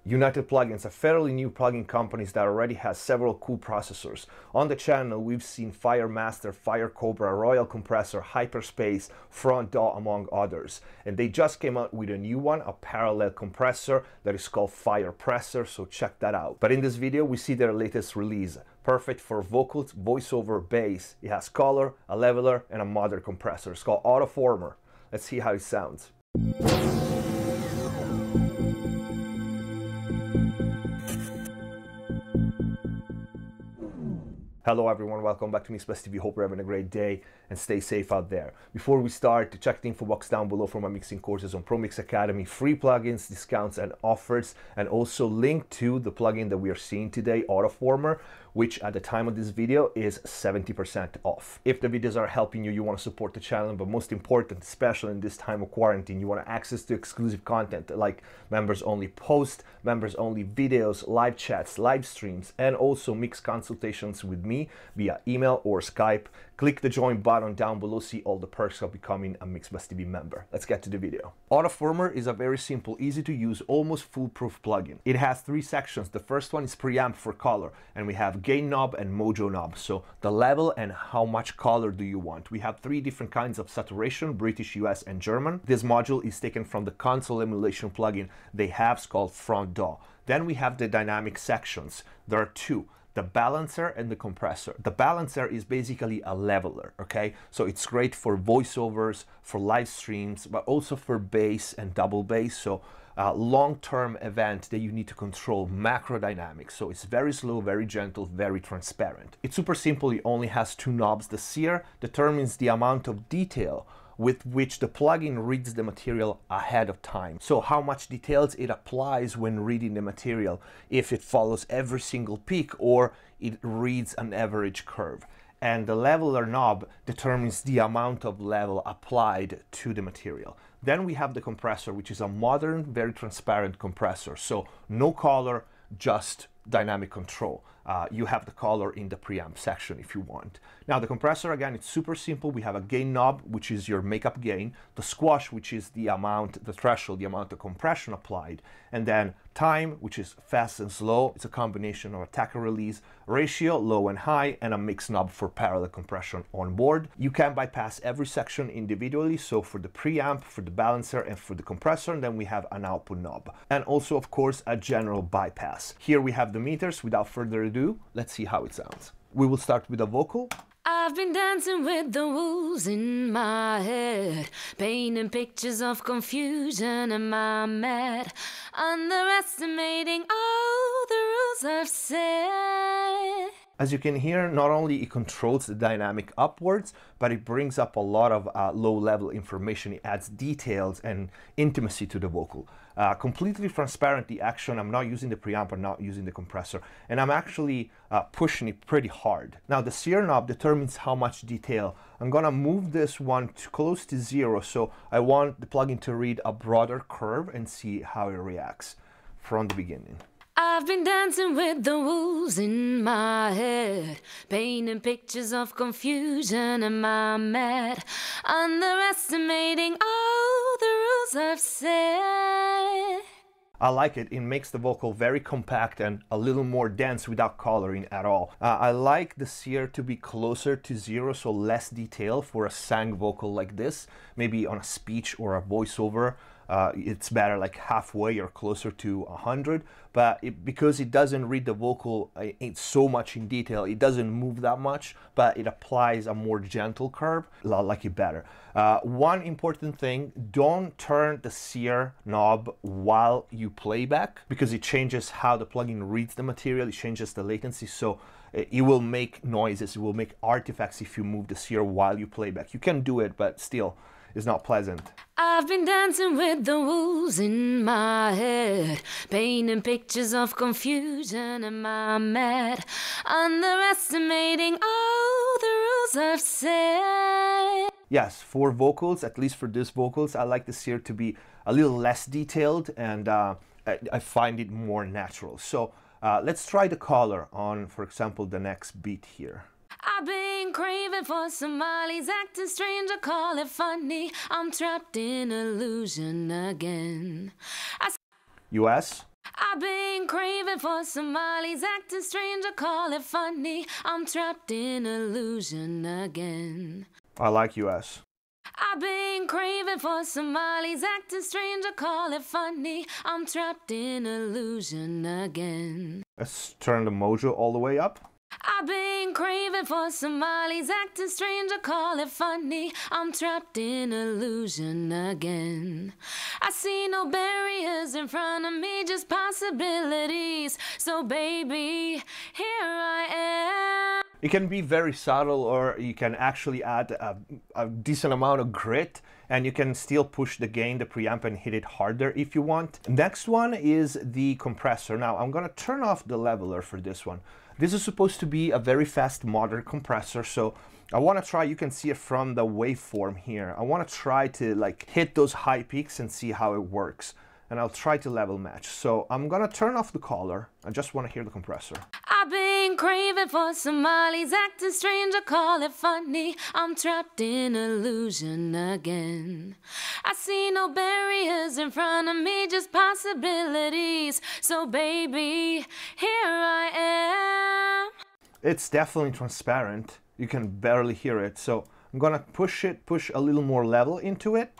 United Plugins, a fairly new plugin company that already has several cool processors. On the channel, we've seen Fire Master, Fire Cobra, Royal Compressor, Hyperspace, Front DAW, among others. And they just came out with a new one, a parallel compressor that is called Fire Presser, so check that out. But in this video, we see their latest release. Perfect for vocals, voiceover, bass. It has color, a leveler, and a modern compressor. It's called Autoformer. Let's see how it sounds. Hello everyone, welcome back to MixbusTv. Hope you're having a great day and stay safe out there. Before we start, check the info box down below for my mixing courses on ProMix Academy, free plugins, discounts and offers, and also link to the plugin that we are seeing today, Autoformer, which at the time of this video is 70% off. If the videos are helping you, you want to support the channel, but most important, especially in this time of quarantine, you want access to exclusive content like members only posts, members only videos, live chats, live streams, and also mix consultations with me via email or Skype. Click the join button down below, see all the perks of becoming a MixbusTv member. Let's get to the video. Autoformer is a very simple, easy to use, almost foolproof plugin. It has three sections. The first one is preamp for color, and we have gain knob and mojo knob. So the level and how much color do you want. We have three different kinds of saturation, British, US, and German. This module is taken from the console emulation plugin they have called Front DAW. Then we have the dynamic sections. There are two. The balancer and the compressor. The balancer is basically a leveler, okay? So it's great for voiceovers, for live streams, but also for bass and double bass. So long-term event that you need to control macro dynamics. So it's very slow, very gentle, very transparent. It's super simple. It only has two knobs. The sear determines the amount of detail with which the plugin reads the material ahead of time. So how much details it applies when reading the material, if it follows every single peak or it reads an average curve. And the leveler knob determines the amount of level applied to the material. Then we have the compressor, which is a modern, very transparent compressor. So no color, just dynamic control. You have the color in the preamp section if you want. Now the compressor, again, it's super simple. We have a gain knob, which is your makeup gain, the squash, which is the amount, the threshold, the amount of compression applied, and then time, which is fast and slow. It's a combination of attack and release, ratio, low and high, and a mix knob for parallel compression on board. You can bypass every section individually. So for the preamp, for the balancer, and for the compressor, and then we have an output knob. And also, of course, a general bypass. Here we have the meters. Without further ado, let's see how it sounds. We will start with a vocal. I've been dancing with the wolves in my head, painting pictures of confusion. Am I mad? Underestimating all the rules I've said. As you can hear, not only it controls the dynamic upwards, but it brings up a lot of low-level information. It adds details and intimacy to the vocal. Completely transparent, the action. I'm not using the preamp, I'm not using the compressor, and I'm actually pushing it pretty hard. Now the sear knob determines how much detail. I'm gonna move this one to close to 0, so I want the plugin to read a broader curve and see how it reacts from the beginning. I've been dancing with the wolves in my head, painting pictures of confusion. Am I mad? Underestimating all the rules I've said. I like it. It makes the vocal very compact and a little more dense without coloring at all. I like the sear to be closer to 0, so less detail for a sang vocal like this. Maybe on a speech or a voiceover, it's better like halfway or closer to 100. But because it doesn't read the vocal so much in detail, it doesn't move that much, but it applies a more gentle curve. I like it better. One important thing, don't turn the sear knob while you play back, because it changes how the plugin reads the material. It changes the latency, so it will make noises, it will make artifacts if you move the sear while you play back. You can do it, but still, it's not pleasant. I've been dancing with the wolves in my head, painting pictures of confusion. Am I mad? Underestimating all the rules I've said. Yes, for vocals, at least for this vocals, I like the sear to be a little less detailed, and I find it more natural. So let's try the color on, for example, the next beat here. I've been craving for Somalis, acting strange, I call it funny. I'm trapped in illusion again. US. I've been craving for Somali's acting strange, I call it funny. I'm trapped in illusion again. I like US. I've been craving for Somali's acting strange, I call it funny. I'm trapped in illusion again. Let's turn the mojo all the way up. I've been craving for Somali's acting strange, I call it funny. I'm trapped in illusion again. I see no barriers in front of me, just possibilities. So baby, here I am. It can be very subtle, or you can actually add a decent amount of grit, and you can still push the gain, the preamp, and hit it harder if you want. Next one is the compressor. Now I'm gonna turn off the leveler for this one. This is supposed to be a very fast modern compressor, so I want to try, you can see it from the waveform here. I want to try to like hit those high peaks and see how it works. And I'll try to level match. So I'm gonna turn off the color. I just want to hear the compressor. I've been craving for Somali's acting strange, I call it funny. I'm trapped in illusion again. I see no barriers in front of me, just possibilities. So baby, here I am. It's definitely transparent. You can barely hear it. So I'm gonna push a little more level into it.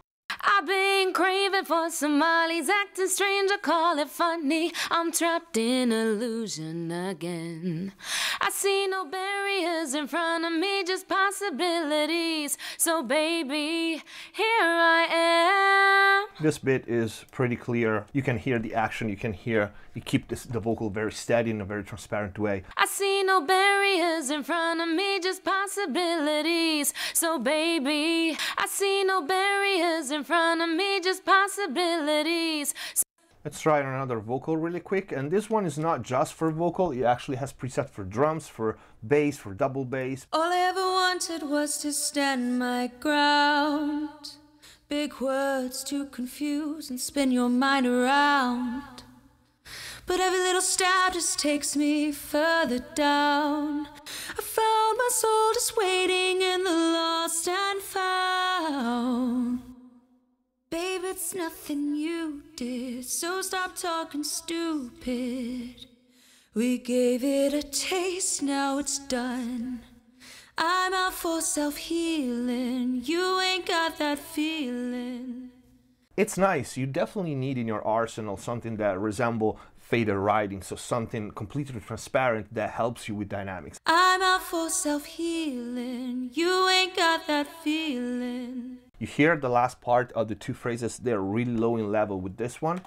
I've been craving for Somali's acting strange, I call it funny. I'm trapped in illusion again. I see no barriers in front of me, just possibilities. So baby, here I am. This bit is pretty clear. You can hear the action, you can hear, you keep the vocal very steady in a very transparent way. I see no barriers in front of me, just possibilities. So baby, I see no barriers in front of me, just possibilities. Let's try another vocal really quick, and this one is not just for vocal, it actually has preset for drums, for bass, for double bass. All I ever wanted was to stand my ground. Big words to confuse and spin your mind around. But every little step just takes me further down. I found my soul just waiting in the lost and found. Babe, it's nothing you did, so stop talking stupid. We gave it a taste, now it's done. I'm out for self-healing, you ain't got that feeling. It's nice, you definitely need in your arsenal something that resembles fader writing, so something completely transparent that helps you with dynamics. I'm out for self-healing, you ain't got that feeling. You hear the last part of the two phrases, they're really low in level with this one.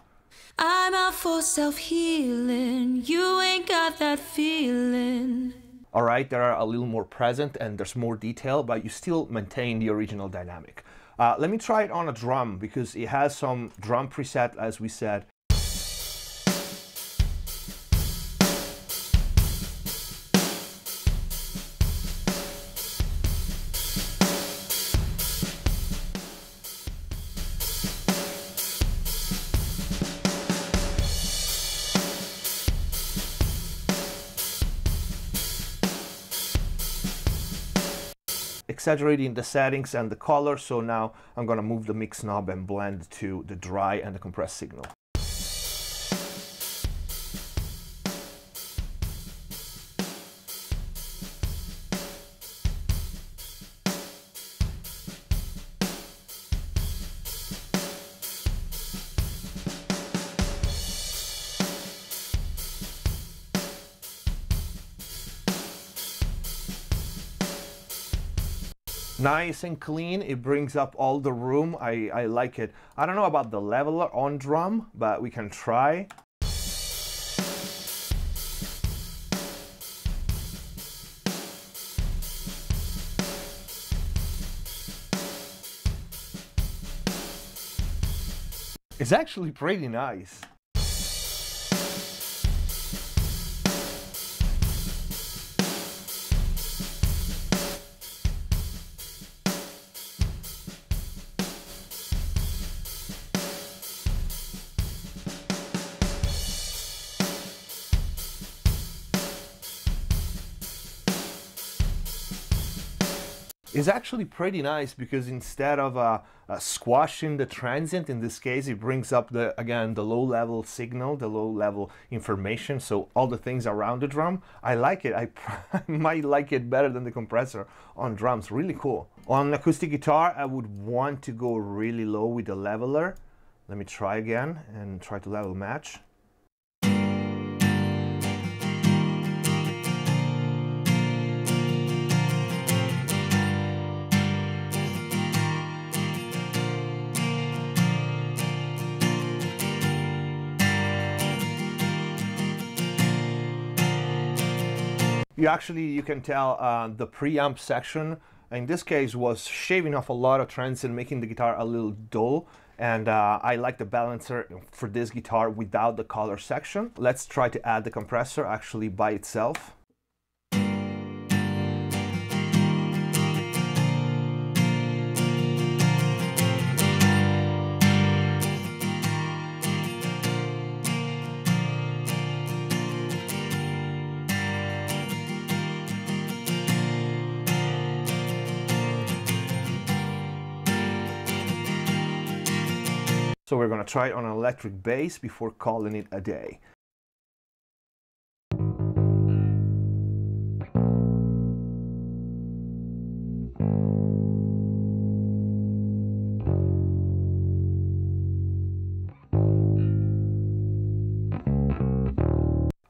I'm out for self-healing, you ain't got that feeling. Alright, they are a little more present and there's more detail, but you still maintain the original dynamic. Let me try it on a drum, because it has some drum preset, as we said. Exaggerating the settings and the color, so now I'm gonna move the mix knob and blend to the dry and the compressed signal. Nice and clean, it brings up all the room. I like it. I don't know about the leveler on drum, but we can try. It's actually pretty nice. is actually pretty nice, because instead of squashing the transient, in this case it brings up again the low level signal, the low level information, so all the things around the drum. I like it. I might like it better than the compressor on drums. Really cool. On acoustic guitar, I would want to go really low with the leveler. Let me try again and try to level match. You can tell the preamp section in this case was shaving off a lot of transient, making the guitar a little dull, and I like the balancer for this guitar without the color section. Let's try to add the compressor actually by itself. So we're going to try it on an electric bass before calling it a day.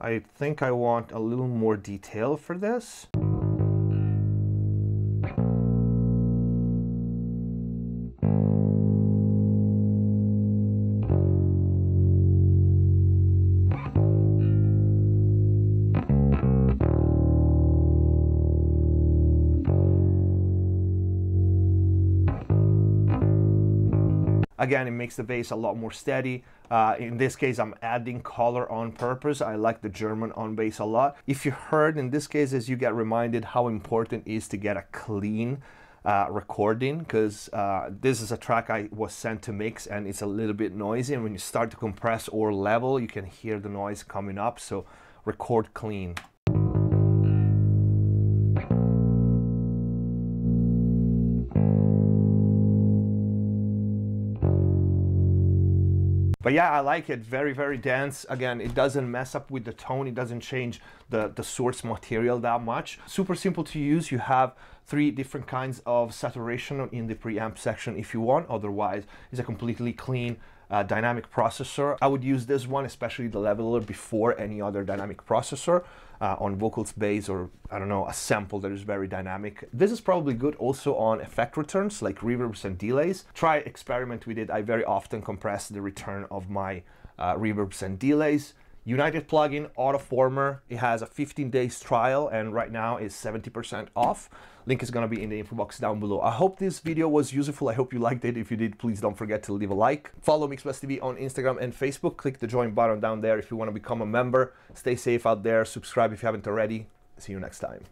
I think I want a little more detail for this. Again, it makes the bass a lot more steady. In this case, I'm adding color on purpose. I like the German on bass a lot. If you heard in this case, as you get reminded how important it is to get a clean recording, because this is a track I was sent to mix and it's a little bit noisy, and when you start to compress or level, you can hear the noise coming up, so record clean. But yeah, I like it. Very, very dense. Again, it doesn't mess up with the tone. It doesn't change the source material that much. Super simple to use. You have 3 different kinds of saturation in the preamp section if you want. Otherwise, it's a completely clean dynamic processor. I would use this one, especially the leveler, before any other dynamic processor on vocals, bass, or I don't know, a sample that is very dynamic. This is probably good also on effect returns like reverbs and delays. Try experiment with it. I very often compress the return of my reverbs and delays. United Plugins Autoformer. It has a 15 days trial and right now is 70% off. Link is going to be in the info box down below. I hope this video was useful. I hope you liked it. If you did, please don't forget to leave a like. Follow MixbusTv on Instagram and Facebook. Click the join button down there if you want to become a member. Stay safe out there. Subscribe if you haven't already. See you next time.